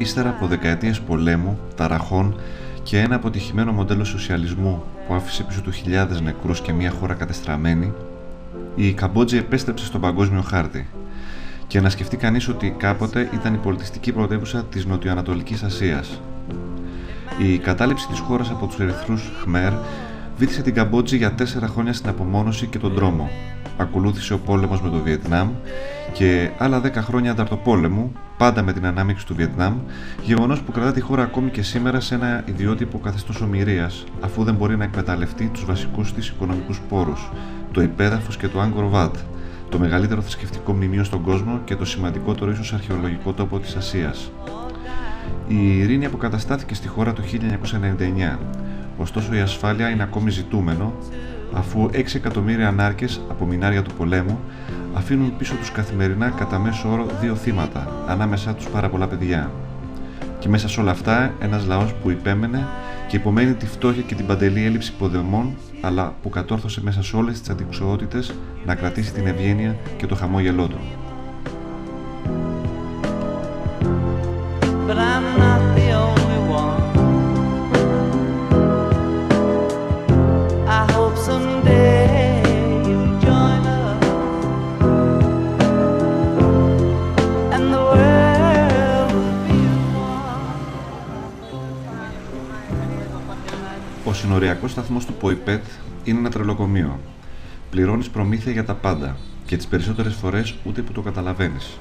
Ύστερα από δεκαετίες πολέμου, ταραχών και ένα αποτυχημένο μοντέλο σοσιαλισμού που άφησε πίσω του χιλιάδες νεκρούς και μια χώρα κατεστραμμένη, η Καμπότζη επέστρεψε στον παγκόσμιο χάρτη. Και να σκεφτεί κανείς ότι κάποτε ήταν η πολιτιστική πρωτεύουσα της Νοτιοανατολικής Ασίας. Η κατάληψη της χώρας από τους Ερυθρούς Χμέρ βύθισε την Καμπότζη για 4 χρόνια στην απομόνωση και τον τρόμο. Ακολούθησε ο πόλεμος με το Βιετνάμ και άλλα 10 χρόνια ανταρτοπόλεμου, πάντα με την ανάμειξη του Βιετνάμ, γεγονός που κρατά τη χώρα ακόμη και σήμερα σε ένα ιδιότυπο καθεστώς ομηρίας, αφού δεν μπορεί να εκμεταλλευτεί τους βασικούς της οικονομικούς πόρους, το υπέδαφος και το Άγκορ Βάτ, το μεγαλύτερο θρησκευτικό μνημείο στον κόσμο και το σημαντικότερο ίσως αρχαιολογικό τόπο της Ασίας. Η ειρήνη αποκαταστάθηκε στη χώρα το 1999, ωστόσο η ασφάλεια είναι ακόμη ζητούμενο, αφού 6 εκατομμύρια ανάρκες από μινάρια του πολέμου αφήνουν πίσω τους καθημερινά κατά μέσο όρο 2 θύματα, ανάμεσά τους πάρα πολλά παιδιά. Και μέσα σε όλα αυτά ένας λαός που υπέμενε και υπομένει τη φτώχεια και την παντελή έλλειψη υποδομών, αλλά που κατόρθωσε μέσα σε όλες τις αντιξοότητες να κρατήσει την ευγένεια και το χαμόγελό του. But I'm not the only one. I hope someday you'll join us and the world will be one. Ο συνοριακός σταθμός του Ποϊπέτ είναι ένα τρελοκομείο. Πληρώνεις προμήθεια για τα πάντα και τις περισσότερες φορές ούτε που το καταλαβαίνεις.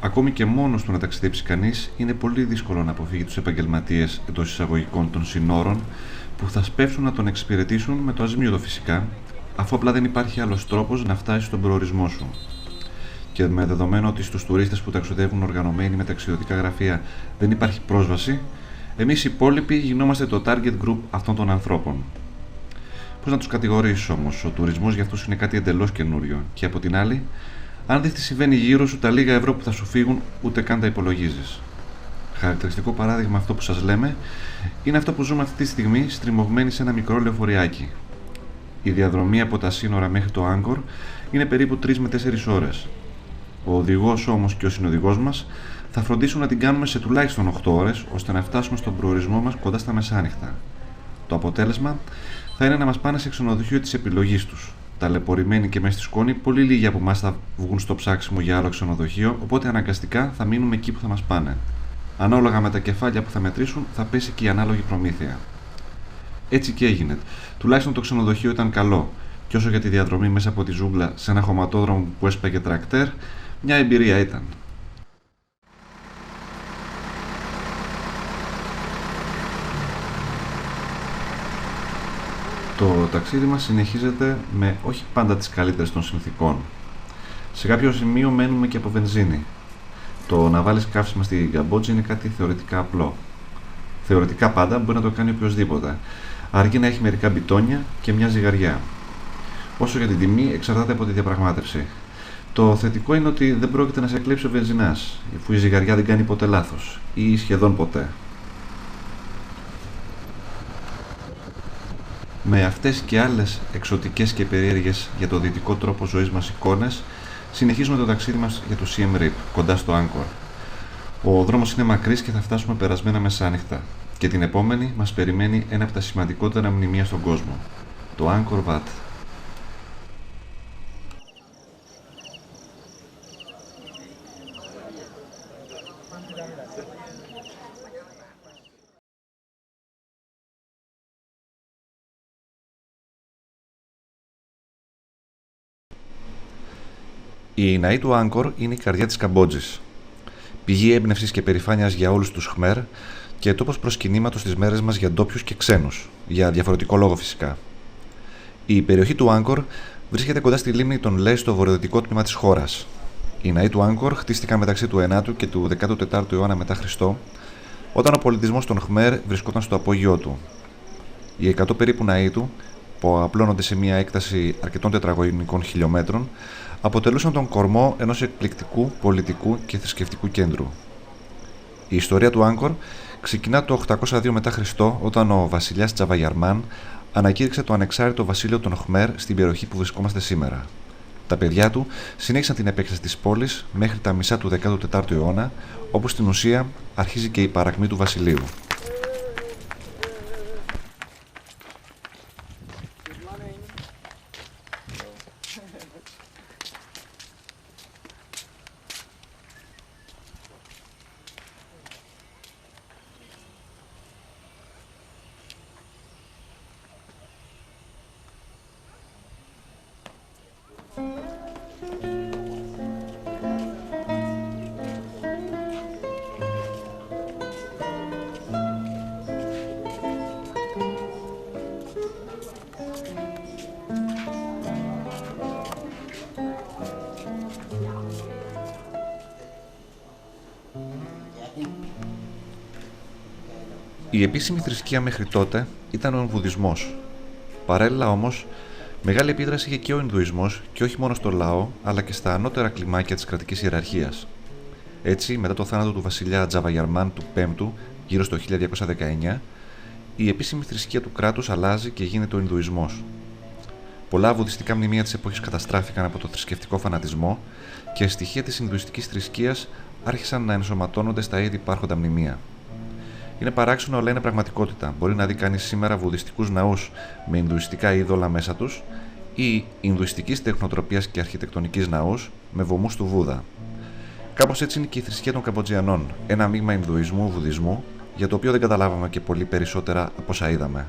Ακόμη και μόνος του να ταξιδέψει κανείς, είναι πολύ δύσκολο να αποφύγει τους επαγγελματίες εντός εισαγωγικών των συνόρων που θα σπεύσουν να τον εξυπηρετήσουν με το αζημίωτο φυσικά, αφού απλά δεν υπάρχει άλλος τρόπος να φτάσει στον προορισμό σου. Και με δεδομένο ότι στους τουρίστες που ταξιδεύουν οργανωμένοι με ταξιδιωτικά γραφεία δεν υπάρχει πρόσβαση, εμείς οι υπόλοιποι γινόμαστε το target group αυτών των ανθρώπων. Πώς να τους κατηγορήσεις όμως, ο τουρισμός για αυτούς είναι κάτι εντελώς καινούριο και από την άλλη, αν δεις τι συμβαίνει γύρω σου, τα λίγα ευρώ που θα σου φύγουν ούτε καν τα υπολογίζεις. Χαρακτηριστικό παράδειγμα αυτό που σας λέμε είναι αυτό που ζούμε αυτή τη στιγμή στριμωγμένοι σε ένα μικρό λεωφοριάκι. Η διαδρομή από τα σύνορα μέχρι το Άγκορ είναι περίπου 3 με 4 ώρες. Ο οδηγός όμως και ο συνοδηγός μας θα φροντίσουν να την κάνουμε σε τουλάχιστον 8 ώρες ώστε να φτάσουμε στον προορισμό μας κοντά στα μεσάνυχτα. Το αποτέλεσμα θα είναι να μας πάνε σε ξενοδοχείο της επιλογής τους. Ταλαιπωρημένοι και μέσα στη σκόνη, πολύ λίγοι από εμάς θα βγουν στο ψάξιμο για άλλο ξενοδοχείο, οπότε αναγκαστικά θα μείνουμε εκεί που θα μας πάνε. Ανάλογα με τα κεφάλια που θα μετρήσουν, θα πέσει και η ανάλογη προμήθεια. Έτσι και έγινε. Τουλάχιστον το ξενοδοχείο ήταν καλό, και όσο για τη διαδρομή μέσα από τη ζούγκλα σε ένα χωματόδρομο που έσπαγε τρακτέρ, μια εμπειρία ήταν. Το ταξίδι μας συνεχίζεται με όχι πάντα τις καλύτερες των συνθηκών. Σε κάποιο σημείο μένουμε και από βενζίνη. Το να βάλεις καύσιμα στην Καμπότζη είναι κάτι θεωρητικά απλό. Θεωρητικά πάντα μπορεί να το κάνει οποιοσδήποτε, αρκεί να έχει μερικά μπιτόνια και μια ζυγαριά. Όσο για την τιμή, εξαρτάται από τη διαπραγμάτευση. Το θετικό είναι ότι δεν πρόκειται να σε κλέψει ο βενζινάς, αφού η ζυγαριά δεν κάνει ποτέ λάθος, ή σχεδόν ποτέ. Με αυτές και άλλες εξωτικές και περίεργες για το δυτικό τρόπο ζωής μας εικόνες, συνεχίζουμε το ταξίδι μας για το Siem Reap, κοντά στο Άγκορ. Ο δρόμος είναι μακρύς και θα φτάσουμε περασμένα μεσάνυχτα. Και την επόμενη μας περιμένει ένα από τα σημαντικότερα μνημεία στον κόσμο, το Άγκορ Βάτ. Η ναή του Άγκορ είναι η καρδιά της Καμπότζης. Πηγή έμπνευσης και περηφάνειας για όλους τους Χμέρ και τόπος προσκυνήματος στις μέρες μας για ντόπιους και ξένους, για διαφορετικό λόγο φυσικά. Η περιοχή του Άγκορ βρίσκεται κοντά στη λίμνη των Λέ στο βορειοδυτικό τμήμα της χώρας. Οι ναοί του Άγκορ χτίστηκαν μεταξύ του 9ου και του 14ου αιώνα μετά Χριστό, όταν ο πολιτισμός των Χμέρ βρισκόταν στο απόγειό του. Οι 100 περίπου ναοί του, που απλώνονται σε μια έκταση αρκετών τετραγωνικών χιλιόμετρων, αποτελούσαν τον κορμό ενός εκπληκτικού πολιτικού και θρησκευτικού κέντρου. Η ιστορία του Άγκορ ξεκινά το 802 μετά Χριστό, όταν ο βασιλιάς Τζαβαγιαρμάν ανακήρυξε το ανεξάρτητο βασίλειο των Χμέρ στην περιοχή που βρισκόμαστε σήμερα. Τα παιδιά του συνέχισαν την επέκταση της πόλης μέχρι τα μισά του 14ου αιώνα, όπου στην ουσία αρχίζει και η παρακμή του βασιλείου. Η επίσημη θρησκεία μέχρι τότε ήταν ο Βουδισμός. Παράλληλα όμως, μεγάλη επίδραση είχε και ο Ινδουισμός, και όχι μόνο στο λαό, αλλά και στα ανώτερα κλιμάκια της κρατικής ιεραρχίας. Έτσι, μετά το θάνατο του βασιλιά Τζαβαγιαρμάν του Πέμπτου, γύρω στο 1219, η επίσημη θρησκεία του κράτους αλλάζει και γίνεται ο Ινδουισμός. Πολλά βουδιστικά μνημεία της εποχής καταστράφηκαν από το θρησκευτικό φανατισμό και στοιχεία της Ινδουιστικής θρησκείας άρχισαν να ενσωματώνονται στα ήδη υπάρχοντα μνημεία. Είναι παράξενο, αλλά είναι πραγματικότητα. Μπορεί να δει κανείς σήμερα βουδιστικούς ναούς με ινδουιστικά είδωλα μέσα τους ή ινδουιστικής τεχνοτροπίας και αρχιτεκτονικής ναούς με βωμούς του Βούδα. Κάπως έτσι είναι και η θρησκεία των Καμποτζιανών, ένα μείγμα Ινδουισμού-Βουδισμού, για το οποίο δεν καταλάβαμε και πολύ περισσότερα από όσα είδαμε.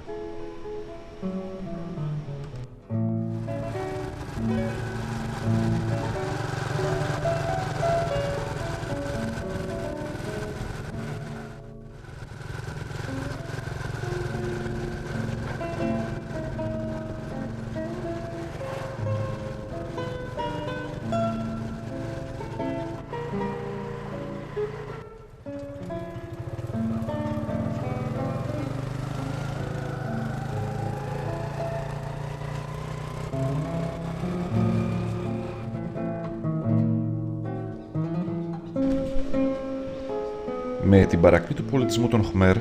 Με την παρακμή του πολιτισμού των Χμέρ,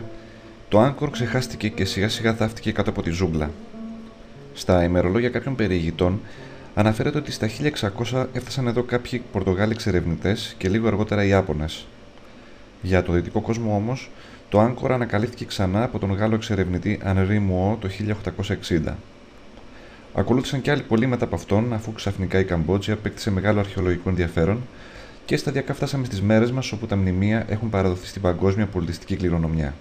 το Άγκορ ξεχάστηκε και σιγά σιγά θαύτηκε κάτω από τη ζούγκλα. Στα ημερολόγια κάποιων περιηγητών αναφέρεται ότι στα 1600 έφτασαν εδώ κάποιοι Πορτογάλοι εξερευνητές και λίγο αργότερα οι Ιάπωνες. Για το δυτικό κόσμο όμως, το Άγκορ ανακαλύφθηκε ξανά από τον Γάλλο εξερευνητή Ανρί Μουό το 1860. Ακολούθησαν και άλλοι πολλοί μετά από αυτόν, αφού ξαφνικά η Καμπότζη απέκτησε μεγάλο αρχαιολογικό ενδιαφέρον και σταδιακά φτάσαμε στις μέρες μας, όπου τα μνημεία έχουν παραδοθεί στην παγκόσμια πολιτιστική κληρονομιά.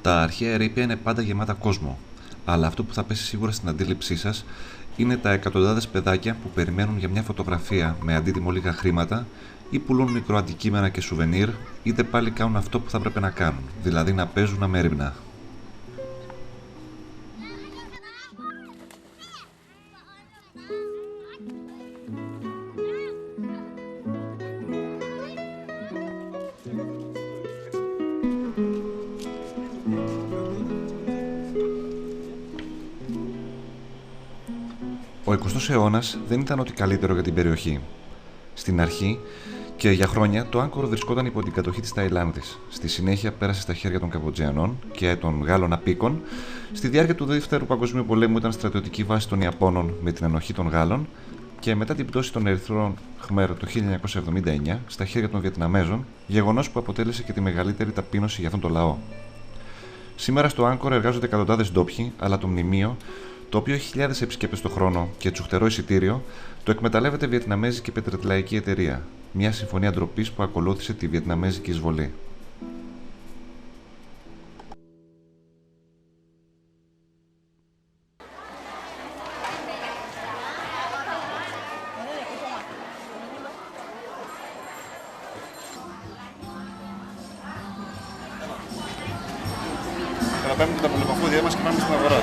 Τα αρχαία ερείπια είναι πάντα γεμάτα κόσμο, αλλά αυτό που θα πέσει σίγουρα στην αντίληψή σας είναι τα εκατοντάδες παιδάκια που περιμένουν για μια φωτογραφία με αντίτιμο λίγα χρήματα ή πουλούν μικροαντικείμενα και σουβενίρ, είτε πάλι κάνουν αυτό που θα πρέπει να κάνουν, δηλαδή να παίζουν αμέριμνα. Ο 20ος αιώνας δεν ήταν ό,τι καλύτερο για την περιοχή. Στην αρχή και για χρόνια το Άγκορ βρισκόταν υπό την κατοχή της Ταϊλάνδης. Στη συνέχεια πέρασε στα χέρια των Καμποτζιανών και των Γάλλων απίκων. Στη διάρκεια του Δεύτερου Παγκοσμίου Πολέμου ήταν στρατιωτική βάση των Ιαπώνων με την ενοχή των Γάλλων και μετά την πτώση των Ερυθρών Χμέρ το 1979 στα χέρια των Βιετναμέζων, γεγονός που αποτέλεσε και τη μεγαλύτερη ταπείνωση για αυτόν τον λαό. Σήμερα στο Άγκορ εργάζονται εκατοντάδες ντόπιοι, αλλά το μνημείο, το οποίο έχει χιλιάδες επισκέπτες το χρόνο και τσουχτερό εισιτήριο, το εκμεταλλεύεται Βιετναμέζικη πετρελαϊκή εταιρεία, μια συμφωνία ντροπής που ακολούθησε τη Βιετναμέζικη εισβολή. Παραπέμπουμε τα πολεμοφόδια μας και πάμε στην αγορά.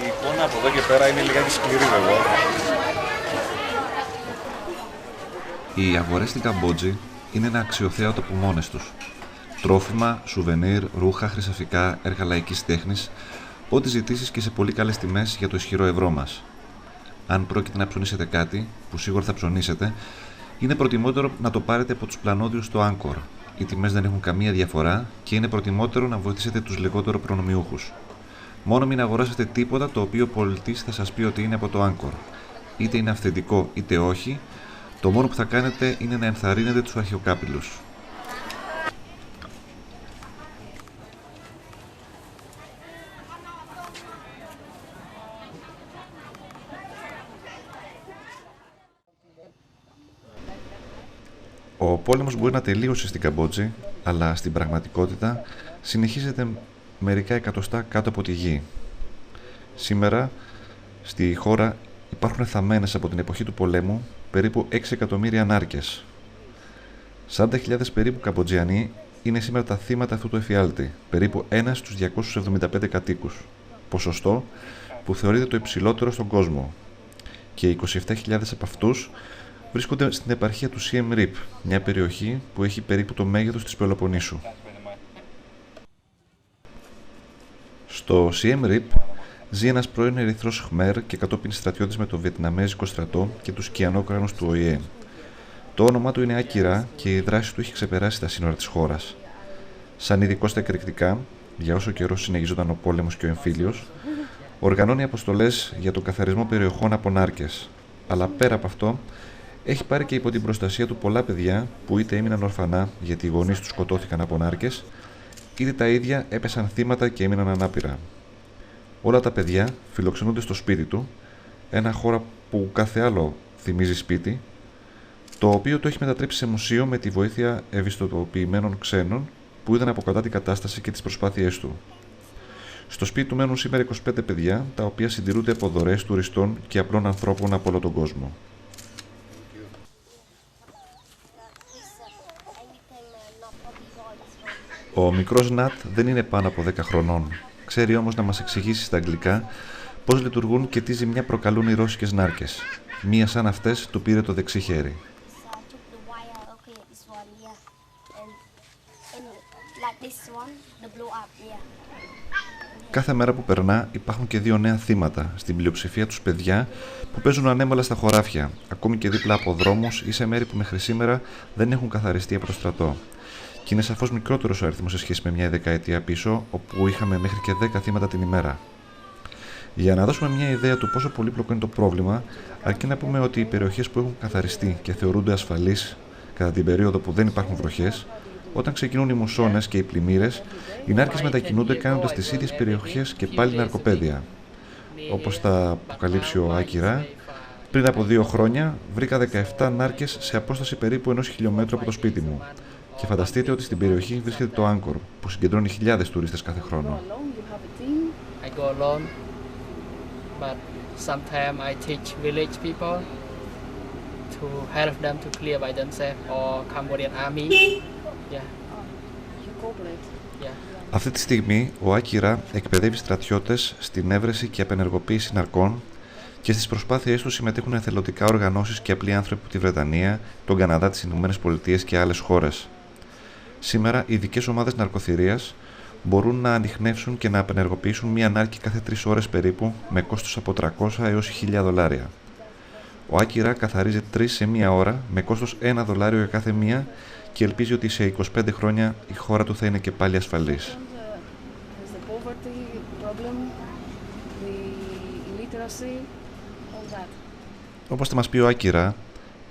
Η εικόνα από εδώ και πέρα είναι λιγάκι σκληρή βέβαια. Οι αγορές στην Καμπότζη είναι ένα αξιοθέατο από μόνες τους. Τρόφιμα, σουβενίρ, ρούχα, χρυσαφικά, έργα λαϊκής τέχνης, ό,τι ζητήσεις και σε πολύ καλές τιμές για το ισχυρό ευρώ μας. Αν πρόκειται να ψωνίσετε κάτι, που σίγουρα θα ψωνίσετε, είναι προτιμότερο να το πάρετε από τους πλανόδιους στο Anchor. Οι τιμές δεν έχουν καμία διαφορά και είναι προτιμότερο να βοηθήσετε τους λιγότερο προνομιούχους. Μόνο μην αγοράσετε τίποτα το οποίο ο πολιτής θα σας πει ότι είναι από το Anchor. Είτε είναι αυθεντικό είτε όχι, το μόνο που θα κάνετε είναι να ενθαρρύνετε τους αρχαιοκάπηλους. Ο πόλεμος μπορεί να τελείωσε στην Καμπότζη, αλλά στην πραγματικότητα συνεχίζεται μερικά εκατοστά κάτω από τη γη. Σήμερα, στη χώρα υπάρχουν θαμμένες από την εποχή του πολέμου περίπου 6 εκατομμύρια ανάρκες. 40.000 περίπου Καμποτζιανοί είναι σήμερα τα θύματα αυτού του εφιάλτη, περίπου 1 στους 275 κατοίκους, ποσοστό που θεωρείται το υψηλότερο στον κόσμο, και 27.000 από αυτούς βρίσκονται στην επαρχία του Siem Reap, μια περιοχή που έχει περίπου το μέγεθος της Πελοποννήσου. Στο Siem Reap ζει ένας πρώην Ερυθρός Χμέρ και κατόπιν στρατιώτης με το Βιετναμέζικο στρατό και τους Κιανόκρανους του ΟΗΕ. Το όνομά του είναι Άκυρα και η δράση του έχει ξεπεράσει τα σύνορα της χώρας. Σαν ειδικός στα εκρηκτικά, για όσο καιρό συνεχιζόταν ο πόλεμος και ο εμφύλιος, οργανώνει αποστολές για τον καθαρισμό περιοχών από νάρκες. Αλλά πέρα από αυτό, έχει πάρει και υπό την προστασία του πολλά παιδιά που είτε έμειναν ορφανά γιατί οι γονείς τους σκοτώθηκαν από νάρκες, είτε τα ίδια έπεσαν θύματα και έμειναν ανάπηρα. Όλα τα παιδιά φιλοξενούνται στο σπίτι του, ένα χώρο που κάθε άλλο θυμίζει σπίτι, το οποίο το έχει μετατρέψει σε μουσείο με τη βοήθεια ευαισθητοποιημένων ξένων που είδαν από κοντά την κατάσταση και τις προσπάθειές του. Στο σπίτι του μένουν σήμερα 25 παιδιά, τα οποία συντηρούνται από δωρεές τουριστών και απλών ανθρώπων από όλο τον κόσμο. Ο μικρός Νατ δεν είναι πάνω από 10 χρονών. Ξέρει όμως να μας εξηγήσει στα αγγλικά πώς λειτουργούν και τι ζημιά προκαλούν οι ρώσικες νάρκες. Μία σαν αυτές του πήρε το δεξί χέρι. Κάθε μέρα που περνά υπάρχουν και 2 νέα θύματα, στην πλειοψηφία τους παιδιά που παίζουν ανέμαλα στα χωράφια, ακόμη και δίπλα από δρόμους ή σε μέρη που μέχρι σήμερα δεν έχουν καθαριστεί από το στρατό. Και είναι σαφώς μικρότερος ο αριθμός σε σχέση με μια δεκαετία πίσω, όπου είχαμε μέχρι και 10 θύματα την ημέρα. Για να δώσουμε μια ιδέα του πόσο πολύπλοκο είναι το πρόβλημα, αρκεί να πούμε ότι οι περιοχές που έχουν καθαριστεί και θεωρούνται ασφαλείς κατά την περίοδο που δεν υπάρχουν βροχές, όταν ξεκινούν οι μουσώνες και οι πλημμύρες, οι νάρκες μετακινούνται κάνοντας τις ίδιες περιοχές και πάλι ναρκοπαίδια. Όπως θα αποκαλύψει ο Άκυρα, πριν από 2 χρόνια βρήκα 17 νάρκες σε απόσταση περίπου 1 χιλιόμετρο από το σπίτι μου. Και φανταστείτε ότι στην περιοχή βρίσκεται το Anchor, που συγκεντρώνει χιλιάδες τουρίστες κάθε χρόνο. Αυτή τη στιγμή ο Άκυρα εκπαιδεύει στρατιώτες στην έβρεση και απενεργοποίηση ναρκών και στις προσπάθειές του συμμετέχουν εθελοντικά οργανώσεις και απλοί άνθρωποι από τη Βρετανία, τον Καναδά, τις Ηνωμένες Πολιτείες και άλλες χώρες. Σήμερα, ειδικές ομάδες ναρκοθυρίας μπορούν να ανιχνεύσουν και να απενεργοποιήσουν μία νάρκη κάθε 3 ώρες περίπου, με κόστος από 300 έως $1.000. Ο Άκυρα καθαρίζει 3 σε μία ώρα, με κόστος $1 για κάθε μία, και ελπίζει ότι σε 25 χρόνια η χώρα του θα είναι και πάλι ασφαλής. Όπως θα μας πει ο Άκυρα,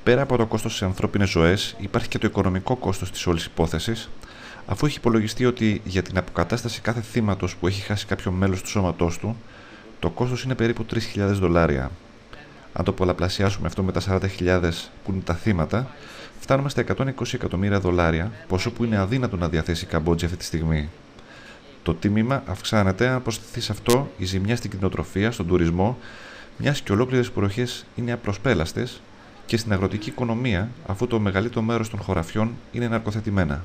πέρα από το κόστος σε ανθρώπινες ζωές, υπάρχει και το οικονομικό κόστος της όλης υπόθεσης, αφού έχει υπολογιστεί ότι για την αποκατάσταση κάθε θύματος που έχει χάσει κάποιο μέλος του σώματός του, το κόστος είναι περίπου $3.000. Αν το πολλαπλασιάσουμε αυτό με τα 40.000 που είναι τα θύματα, φτάνουμε στα $120 εκατομμύρια, ποσό που είναι αδύνατο να διαθέσει η Καμπότζη αυτή τη στιγμή. Το τίμημα αυξάνεται αν προσθεθεί σε αυτό η ζημιά στην κτηνοτροφία, στον τουρισμό, μιας και ολόκληρες περιοχές είναι απροσπέλαστες, και στην αγροτική οικονομία, αφού το μεγαλύτερο μέρος των χωραφιών είναι ναρκοθετημένα.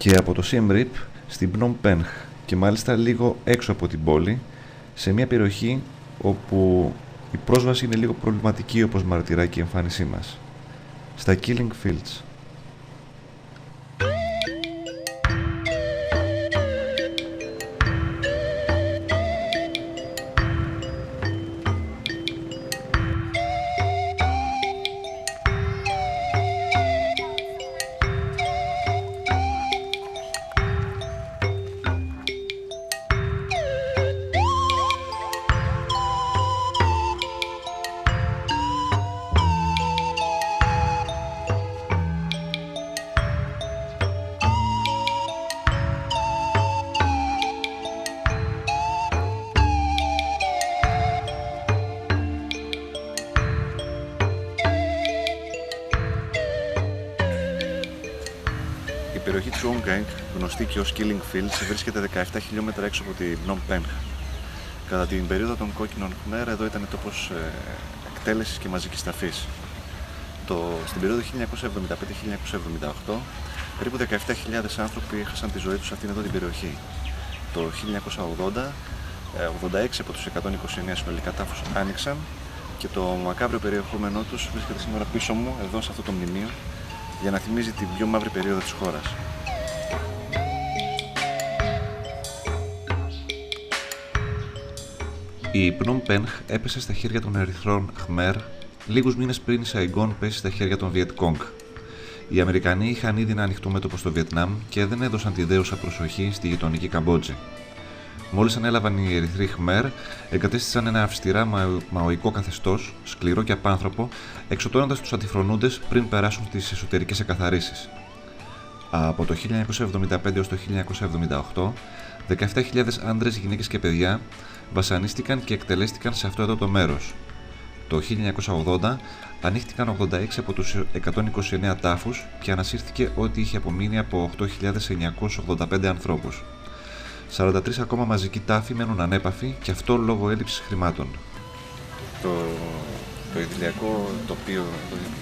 και από το Siem Reap στην Phnom Penh και μάλιστα λίγο έξω από την πόλη, σε μια περιοχή όπου η πρόσβαση είναι λίγο προβληματική, όπως μαρτυράει και η εμφάνισή μας, στα Killing Fields. Η περιοχή της Ongkeng, γνωστή και ως Killing Fields, βρίσκεται 17 χιλιόμετρα έξω από την Phnom Penh. Κατά την περίοδο των κόκκινων Khmer, εδώ ήταν τόπος εκτέλεσης και μαζικής ταφής. Στην περίοδο 1975-1978, περίπου 17.000 άνθρωποι έχασαν τη ζωή τους σε αυτήν εδώ την περιοχή. Το 1980, 86 από τους 129 συνολικά τάφους άνοιξαν και το μακάβριο περιεχόμενό τους βρίσκεται σήμερα πίσω μου, εδώ σε αυτό το μνημείο, για να θυμίζει την πιο μαύρη περίοδο της χώρας. Η Phnom Penh έπεσε στα χέρια των Ερυθρών Khmer λίγους μήνες πριν η Σαϊγκόν πέσει στα χέρια των Βιετ Κονγκ. Οι Αμερικανοί είχαν ήδη ένα ανοιχτό μέτωπο στο Βιετνάμ και δεν έδωσαν τη δέουσα προσοχή στη γειτονική Καμπότζη. Μόλις ανέλαβαν οι Ερυθροί Khmer, εγκατέστησαν ένα αυστηρά μαοϊκό καθεστώς, σκληρό και απάνθρωπο, εξωτώνοντας τους αντιφρονούντες πριν περάσουν στις εσωτερικές εκαθαρίσεις. Από το 1975 έως το 1978, 17.000 άντρες, γυναίκες και παιδιά βασανίστηκαν και εκτελέστηκαν σε αυτό εδώ το μέρος. Το 1980 ανοίχτηκαν 86 από τους 129 τάφους και ανασύρθηκε ό,τι είχε απομείνει από 8.985 ανθρώπους. 43 ακόμα μαζικοί τάφοι μένουν ανέπαφοι και αυτό λόγω έλλειψης χρημάτων. Το ιδηλιακό τοπίο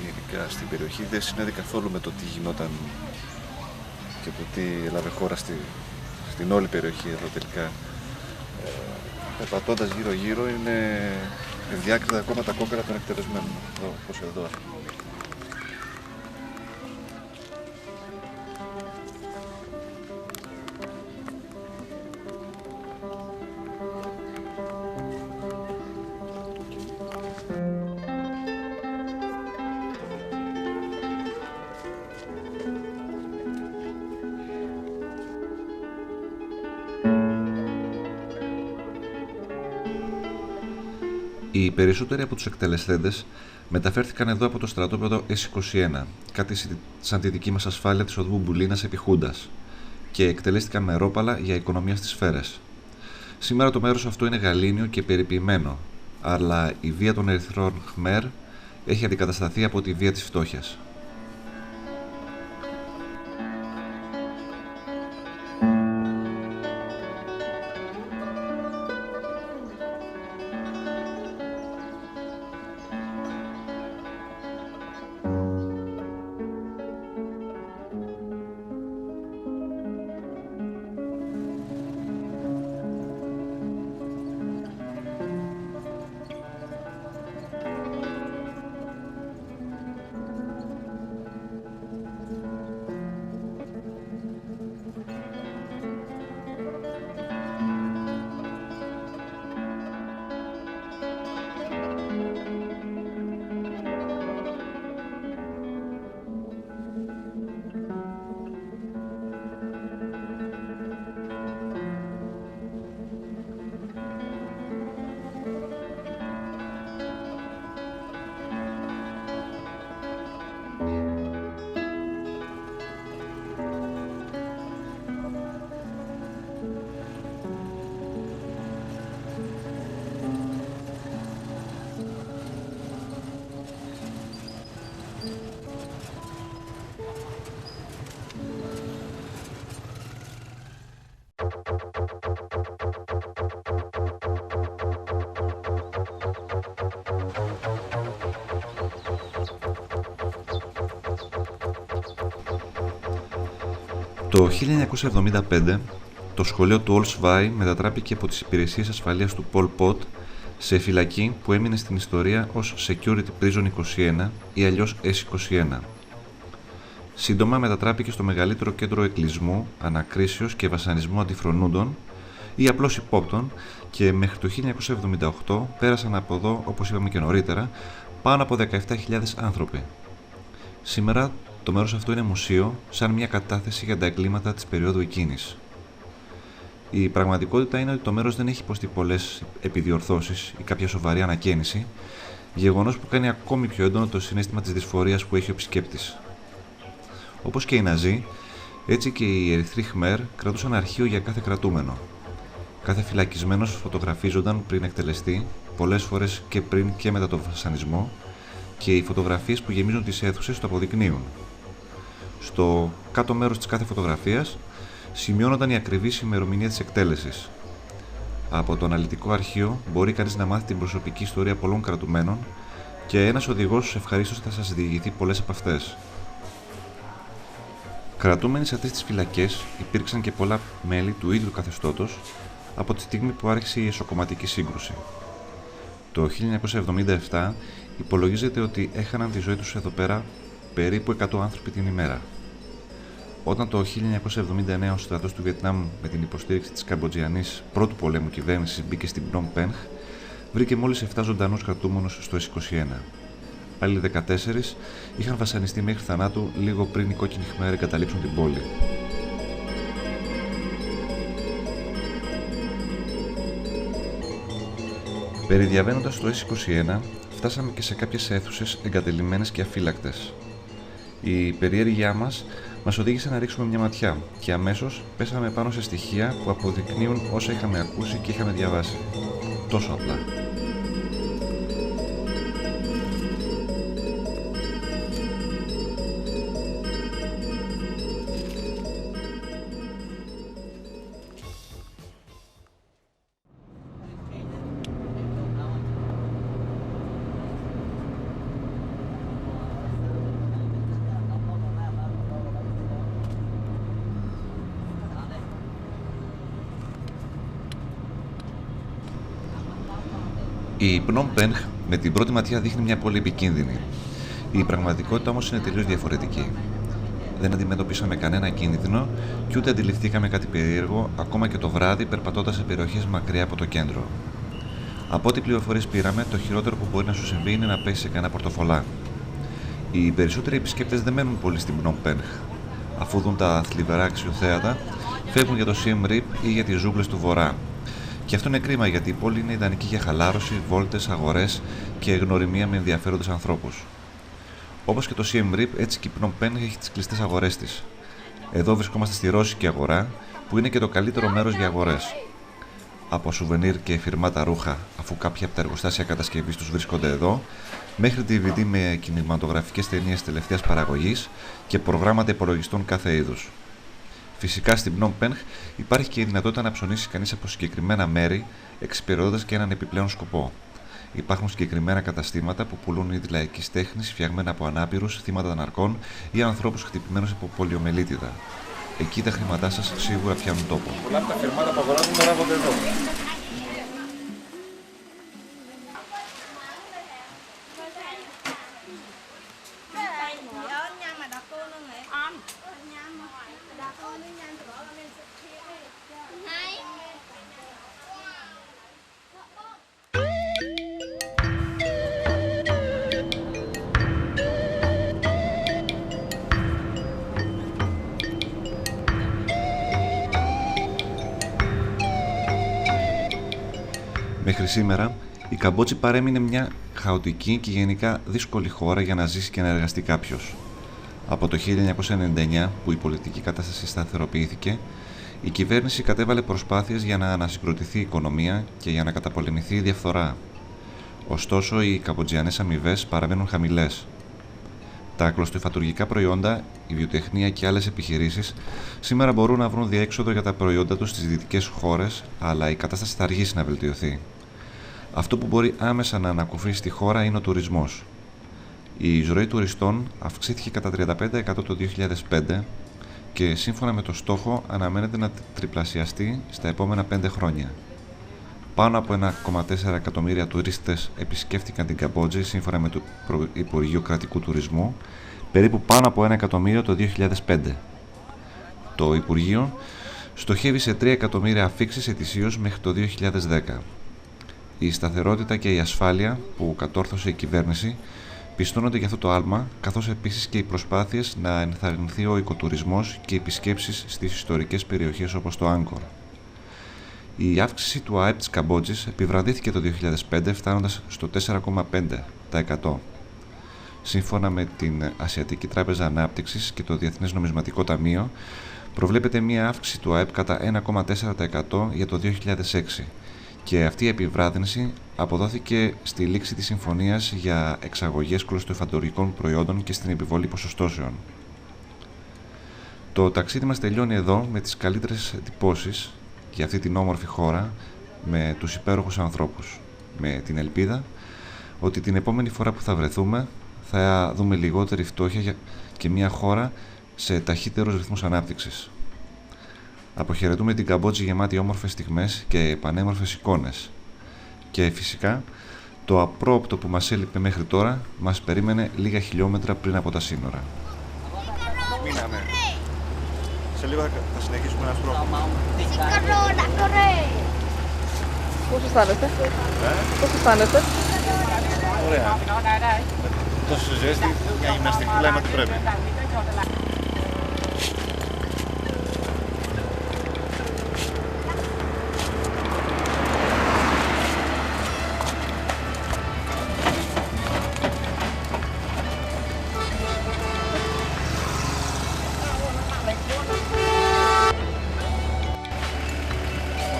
ειδικά στην περιοχή δεν συνέδει καθόλου με το τι γινόταν και το τι έλαβε χώρα στην όλη περιοχή εδώ τελικά. Περπατώντας γύρω-γύρω είναι ευδιάκριτα ακόμα τα κόκκαλα των εκτελεσμένων, όπως εδώ. Οι περισσότεροι από τους εκτελεσθέντες μεταφέρθηκαν εδώ από το στρατόπεδο S21, κάτι σαν τη δική μας ασφάλεια της οδού Μπουλίνας επί Χούντας, και εκτελέστηκαν με ρόπαλα για οικονομία στις σφαίρες. Σήμερα το μέρος αυτό είναι γαλήνιο και περιποιημένο, αλλά η βία των Ερυθρών Khmer έχει αντικατασταθεί από τη βία της φτώχειας. Το 1975 το σχολείο του Ολσβάι μετατράπηκε από τις υπηρεσίες ασφαλείας του Πολ Πότ σε φυλακή που έμεινε στην ιστορία ως Security Prison 21 ή αλλιώς S21. Σύντομα μετατράπηκε στο μεγαλύτερο κέντρο εκκλεισμού, ανακρίσεως και βασανισμού αντιφρονούντων ή απλώς υπόπτων και μέχρι το 1978 πέρασαν από εδώ, όπως είπαμε και νωρίτερα, πάνω από 17.000 άνθρωποι. Σήμερα το μέρος αυτό είναι μουσείο, σαν μια κατάθεση για τα εγκλήματα της περίοδου εκείνης. Η πραγματικότητα είναι ότι το μέρος δεν έχει υποστεί πολλές επιδιορθώσεις ή κάποια σοβαρή ανακαίνιση, γεγονός που κάνει ακόμη πιο έντονο το συναίσθημα της δυσφορίας που έχει ο επισκέπτης. Όπως και οι Ναζί, έτσι και οι Ερυθροί Χμέρ κρατούσαν αρχείο για κάθε κρατούμενο. Κάθε φυλακισμένος φωτογραφίζονταν πριν εκτελεστεί, πολλές φορές και πριν και μετά τον βασανισμό, και οι φωτογραφίες που γεμίζουν τις αίθουσες το αποδεικνύουν. Στο κάτω μέρος της κάθε φωτογραφίας σημειώνονταν η ακριβής ημερομηνία της εκτέλεσης. Από το αναλυτικό αρχείο μπορεί κανείς να μάθει την προσωπική ιστορία πολλών κρατουμένων και ένας οδηγός ευχαρίστως θα σας διηγηθεί πολλές από αυτές. Κρατούμενοι σε αυτές τις φυλακές υπήρξαν και πολλά μέλη του ίδιου καθεστώτος από τη στιγμή που άρχισε η εσωκομματική σύγκρουση. Το 1977 υπολογίζεται ότι έχαναν τη ζωή τους εδώ πέρα περίπου 100 άνθρωποι την ημέρα. Όταν το 1979 ο στρατός του Βιετνάμ με την υποστήριξη της Καμποτζιανής πρώτου πολέμου κυβέρνησης μπήκε στην Πνομ Πενχ, βρήκε μόλις 7 ζωντανούς κρατούμενους στο S21. Άλλοι 14 είχαν βασανιστεί μέχρι θανάτου λίγο πριν οι κόκκινοι Khmer εγκαταλείψουν την πόλη. Περιδιαβαίνοντας το S21, φτάσαμε και σε κάποιες αίθουσες εγκατελειμμένες και αφύλακτες. Η περιέργειά μας οδήγησε να ρίξουμε μια ματιά και αμέσως πέσαμε πάνω σε στοιχεία που αποδεικνύουν όσα είχαμε ακούσει και είχαμε διαβάσει. Τόσο απλά. Η Πνομ Πενχ με την πρώτη ματιά δείχνει μια πόλη επικίνδυνη. Η πραγματικότητα όμως είναι τελείως διαφορετική. Δεν αντιμετωπίσαμε κανένα κίνδυνο και ούτε αντιληφθήκαμε κάτι περίεργο ακόμα και το βράδυ περπατώντας σε περιοχές μακριά από το κέντρο. Από ό,τι πληροφορίες πήραμε, το χειρότερο που μπορεί να σου συμβεί είναι να πέσει σε κανένα πορτοφολά. Οι περισσότεροι επισκέπτες δεν μένουν πολύ στην Πνομ Πενχ. Αφού δουν τα θλιβερά αξιοθέατα, φεύγουν για το Siem Reap ή για τις ζούγκλες του βορρά. Και αυτό είναι κρίμα γιατί η πόλη είναι ιδανική για χαλάρωση, βόλτες, αγορές και γνωριμία με ενδιαφέροντες ανθρώπους. Όπως και το Siem Reap, έτσι και η Πνομ Πενχ έχει τις κλειστές αγορές της. Εδώ βρισκόμαστε στη ρώσικη αγορά, που είναι και το καλύτερο μέρος για αγορές. Από σουβενίρ και φυρμάτα ρούχα, αφού κάποια από τα εργοστάσια κατασκευής τους βρίσκονται εδώ, μέχρι DVD με κινηματογραφικές ταινίες τελευταίας παραγωγής και προγράμματα υπολογιστών κάθε είδους. Φυσικά στην Πνομ Πενχ υπάρχει και η δυνατότητα να ψωνίσει κανείς από συγκεκριμένα μέρη, εξυπηρετώντας και έναν επιπλέον σκοπό. Υπάρχουν συγκεκριμένα καταστήματα που πουλούν είδη λαϊκής τέχνης φτιαγμένα από ανάπηρους, θύματα ναρκών ή ανθρώπους χτυπημένους από πολιομελίτιδα. Εκεί τα χρήματά σας σίγουρα πιάνουν τόπο. Πολλά από τα φυρμάτα που αγοράζουν παράγονται εδώ. Μέχρι σήμερα, η Καμπότζη παρέμεινε μια χαοτική και γενικά δύσκολη χώρα για να ζήσει και να εργαστεί κάποιος. Από το 1999, που η πολιτική κατάσταση σταθεροποιήθηκε, η κυβέρνηση κατέβαλε προσπάθειες για να ανασυγκροτηθεί η οικονομία και για να καταπολεμηθεί η διαφθορά. Ωστόσο, οι καμποτζιανές αμοιβές παραμένουν χαμηλές. Τα κλωστοϊφαντουργικά προϊόντα, η βιοτεχνία και άλλες επιχειρήσεις σήμερα μπορούν να βρουν διέξοδο για τα προϊόντα τους στις δυτικές χώρες, αλλά η κατάσταση θα αργήσει να βελτιωθεί. Αυτό που μπορεί άμεσα να ανακουφίσει στη χώρα είναι ο τουρισμός. Η εισρωή τουριστών αυξήθηκε κατά 35% το 2005 και σύμφωνα με το στόχο αναμένεται να τριπλασιαστεί στα επόμενα 5 χρόνια. Πάνω από 1,4 εκατομμύρια τουρίστες επισκέφτηκαν την Καμπότζη σύμφωνα με το Υπουργείο Κρατικού Τουρισμού, περίπου πάνω από 1 εκατομμύριο το 2005. Το Υπουργείο στοχεύει σε 3 εκατομμύρια αφίξεις ετησίως μέχρι το 2010. Η σταθερότητα και η ασφάλεια που κατόρθωσε η κυβέρνηση πιστώνονται για αυτό το άλμα, καθώς επίσης και οι προσπάθειες να ενθαρρυνθεί ο οικοτουρισμός και οι επισκέψεις στις ιστορικές περιοχές όπως το Άγκορ. Η αύξηση του ΑΕΠ της Καμπότζης επιβραδύθηκε το 2005 φτάνοντας στο 4,5%. Σύμφωνα με την Ασιατική Τράπεζα Ανάπτυξης και το Διεθνές Νομισματικό Ταμείο, προβλέπεται μια αύξηση του ΑΕΠ κατά 1,4% για το 2006 και αυτή η επιβράδυνση αποδόθηκε στη λήξη της συμφωνίας για εξαγωγές κλωστοεφαντουργικών προϊόντων και στην επιβολή ποσοστώσεων. Το ταξίδι μας τελειώνει εδώ με τις καλύτερες εντυπώσεις για αυτή την όμορφη χώρα με τους υπέροχους ανθρώπους, με την ελπίδα ότι την επόμενη φορά που θα βρεθούμε θα δούμε λιγότερη φτώχεια και μια χώρα σε ταχύτερους ρυθμούς ανάπτυξης. Αποχαιρετούμε την Καμπότζη γεμάτη όμορφες στιγμές και πανέμορφες εικόνες. Και φυσικά, το απρόοπτο που μας έλειπε μέχρι τώρα μας περίμενε λίγα χιλιόμετρα πριν από τα σύνορα. Μείναμε. Σε λίγο θα συνεχίσουμε ένα στρόφο. Πώς αισθάνεστε? Πώς αισθάνεστε? Ωραία. Τόσο ζέστη, μια γυμναστική λέμε ότι πρέπει.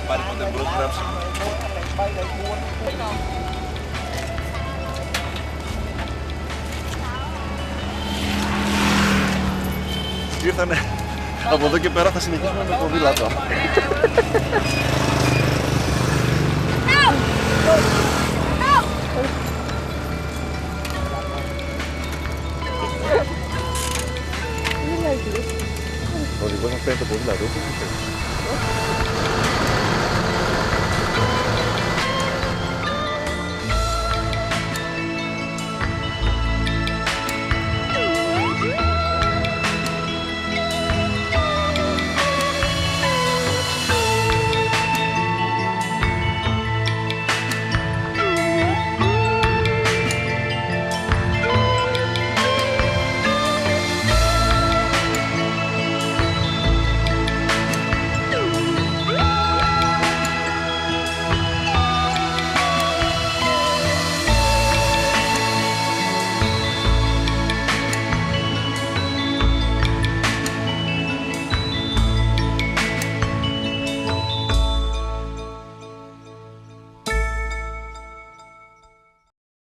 Πάρει πότε μπρος γράψει. Ήρθανε. Από εδώ και πέρα θα συνεχίσουμε με ποδήλατο. Ο οδηγός μας παίρνει το ποδήλατο.